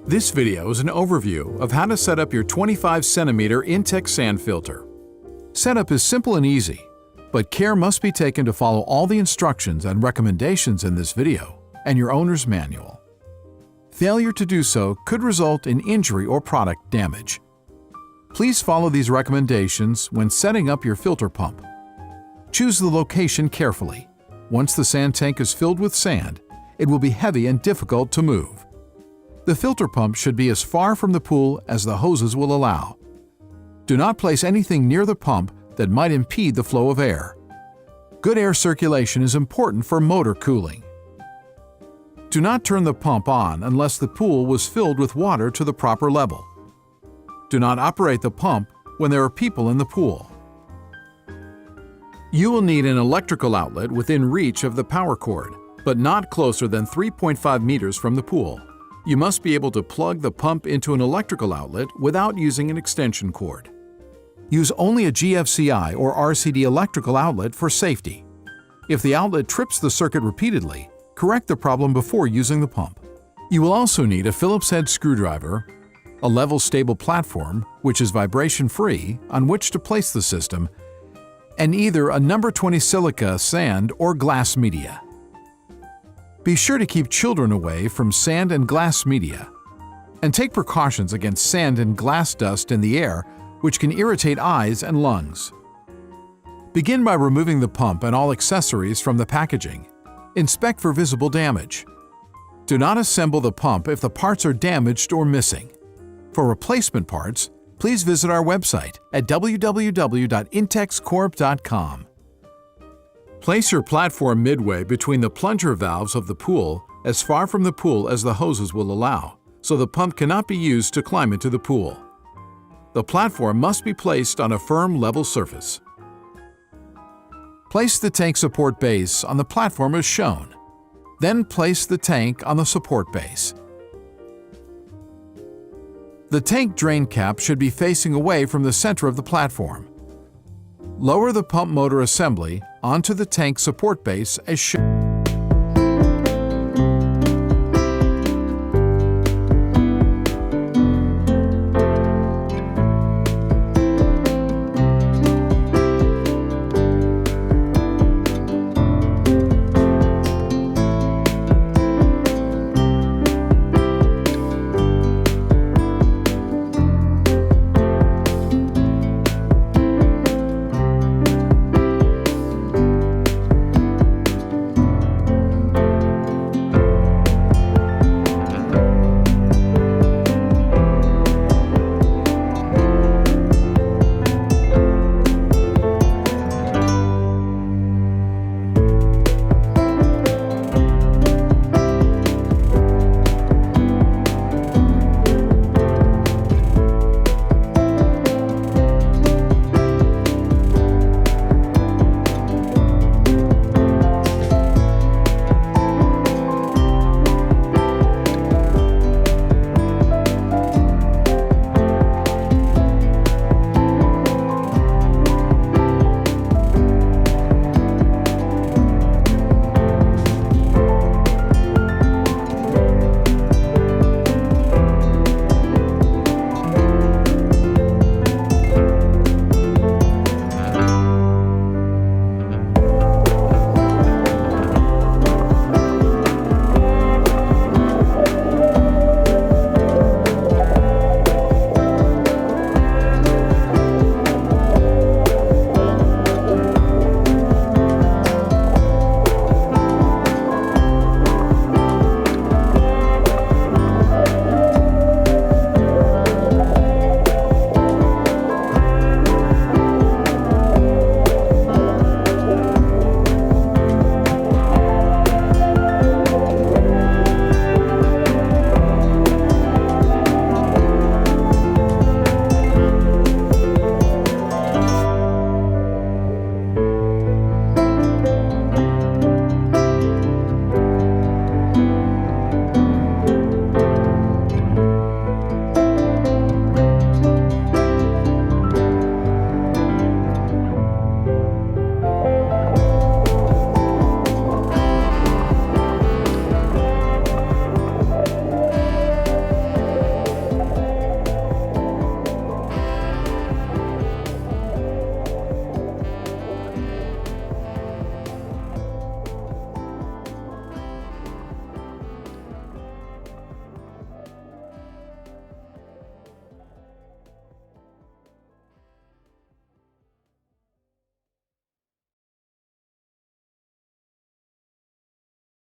This video is an overview of how to set up your 25cm Intex Sand Filter. Setup is simple and easy, but care must be taken to follow all the instructions and recommendations in this video and your owner's manual. Failure to do so could result in injury or product damage. Please follow these recommendations when setting up your filter pump. Choose the location carefully. Once the sand tank is filled with sand, it will be heavy and difficult to move. The filter pump should be as far from the pool as the hoses will allow. Do not place anything near the pump that might impede the flow of air. Good air circulation is important for motor cooling. Do not turn the pump on unless the pool was filled with water to the proper level. Do not operate the pump when there are people in the pool. You will need an electrical outlet within reach of the power cord, but not closer than 3.5 meters from the pool. You must be able to plug the pump into an electrical outlet without using an extension cord. Use only a GFCI or RCD electrical outlet for safety. If the outlet trips the circuit repeatedly, correct the problem before using the pump. You will also need a Phillips head screwdriver, a level stable platform, which is vibration-free, on which to place the system, and either a number 20 silica sand or glass media. Be sure to keep children away from sand and glass media, and take precautions against sand and glass dust in the air, which can irritate eyes and lungs. Begin by removing the pump and all accessories from the packaging. Inspect for visible damage. Do not assemble the pump if the parts are damaged or missing. For replacement parts, please visit our website at www.intexcorp.com. Place your platform midway between the plunger valves of the pool, as far from the pool as the hoses will allow, so the pump cannot be used to climb into the pool. The platform must be placed on a firm, level surface. Place the tank support base on the platform as shown. Then place the tank on the support base. The tank drain cap should be facing away from the center of the platform. Lower the pump motor assembly onto the tank support base as shown.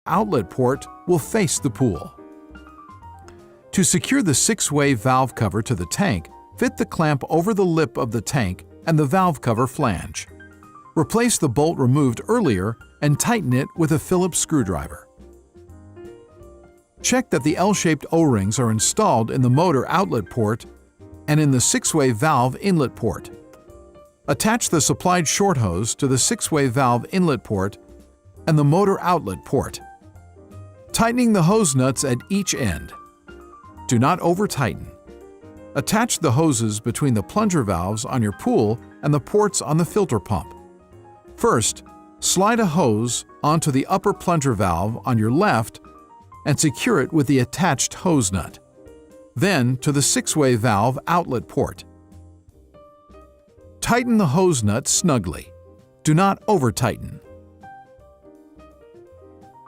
outlet port will face the pool. To secure the 6-way valve cover to the tank, fit the clamp over the lip of the tank and the valve cover flange. Replace the bolt removed earlier and tighten it with a Phillips screwdriver. Check that the L-shaped O-rings are installed in the motor outlet port and in the 6-way valve inlet port. Attach the supplied short hose to the 6-way valve inlet port and the motor outlet port, tightening the hose nuts at each end. Do not over-tighten. Attach the hoses between the plunger valves on your pool and the ports on the filter pump. First, slide a hose onto the upper plunger valve on your left and secure it with the attached hose nut. Then to the 6-way valve outlet port. Tighten the hose nut snugly. Do not over-tighten.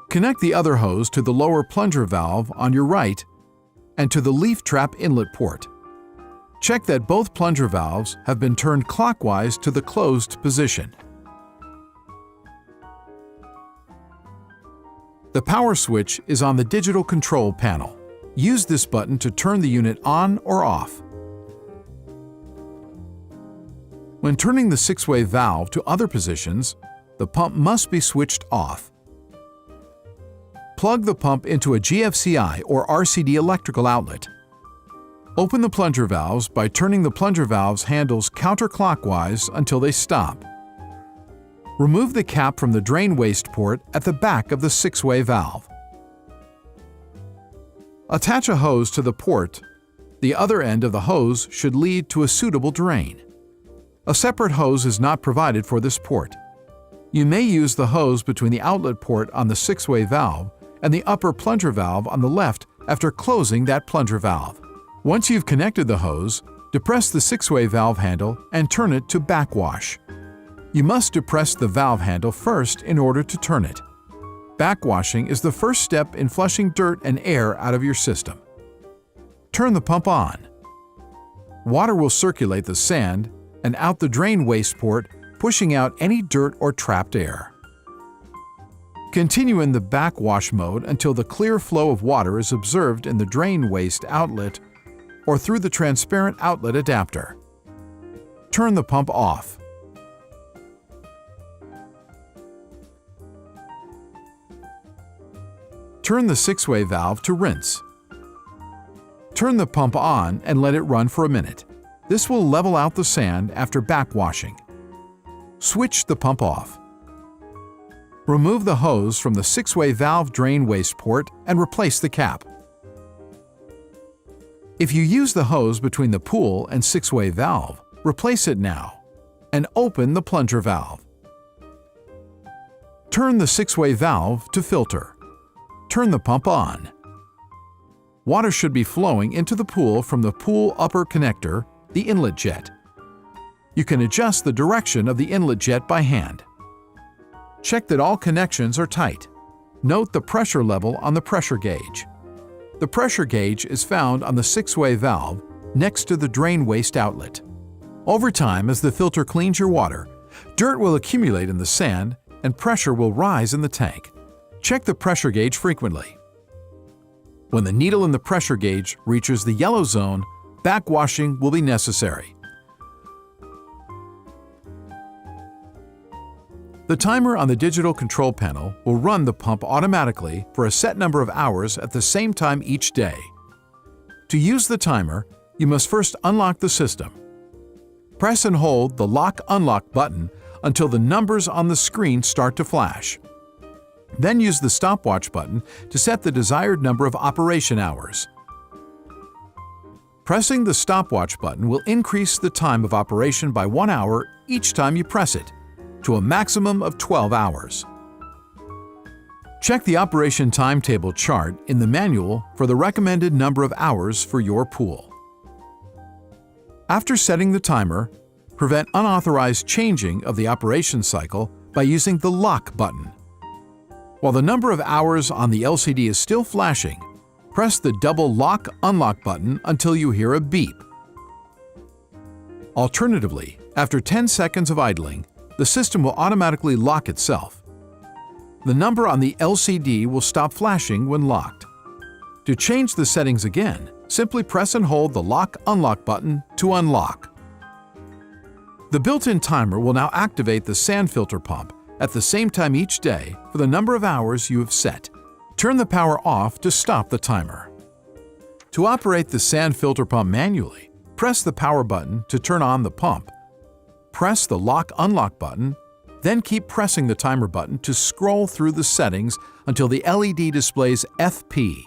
Connect the other hose to the lower plunger valve on your right and to the leaf trap inlet port. Check that both plunger valves have been turned clockwise to the closed position. The power switch is on the digital control panel. Use this button to turn the unit on or off. When turning the 6-way valve to other positions, the pump must be switched off. Plug the pump into a GFCI or RCD electrical outlet. Open the plunger valves by turning the plunger valves handles counterclockwise until they stop. Remove the cap from the drain waste port at the back of the 6-way valve. Attach a hose to the port. The other end of the hose should lead to a suitable drain. A separate hose is not provided for this port. You may use the hose between the outlet port on the 6-way valve and the upper plunger valve on the left after closing that plunger valve. Once you've connected the hose, depress the 6-way valve handle and turn it to backwash. You must depress the valve handle first in order to turn it. Backwashing is the first step in flushing dirt and air out of your system. Turn the pump on. Water will circulate the sand and out the drain waste port, pushing out any dirt or trapped air. Continue in the backwash mode until the clear flow of water is observed in the drain waste outlet or through the transparent outlet adapter. Turn the pump off. Turn the 6-way valve to rinse. Turn the pump on and let it run for a minute. This will level out the sand after backwashing. Switch the pump off. Remove the hose from the 6-way valve drain waste port and replace the cap. If you use the hose between the pool and 6-way valve, replace it now and open the plunger valve. Turn the 6-way valve to filter. Turn the pump on. Water should be flowing into the pool from the pool upper connector, the inlet jet. You can adjust the direction of the inlet jet by hand. Check that all connections are tight. Note the pressure level on the pressure gauge. The pressure gauge is found on the 6-way valve next to the drain waste outlet. Over time, as the filter cleans your water, dirt will accumulate in the sand and pressure will rise in the tank. Check the pressure gauge frequently. When the needle in the pressure gauge reaches the yellow zone, backwashing will be necessary. The timer on the digital control panel will run the pump automatically for a set number of hours at the same time each day. To use the timer, you must first unlock the system. Press and hold the Lock/Unlock button until the numbers on the screen start to flash. Then use the stopwatch button to set the desired number of operation hours. Pressing the stopwatch button will increase the time of operation by 1 hour each time you press it, to a maximum of 12 hours. Check the operation timetable chart in the manual for the recommended number of hours for your pool. After setting the timer, prevent unauthorized changing of the operation cycle by using the Lock button. While the number of hours on the LCD is still flashing, press the double Lock/Unlock button until you hear a beep. Alternatively, after 10 seconds of idling, the system will automatically lock itself. The number on the LCD will stop flashing when locked. To change the settings again, simply press and hold the Lock/Unlock button to unlock. The built-in timer will now activate the sand filter pump at the same time each day for the number of hours you have set. Turn the power off to stop the timer. To operate the sand filter pump manually, press the power button to turn on the pump. Press the Lock/Unlock button, then keep pressing the timer button to scroll through the settings until the LED displays FP.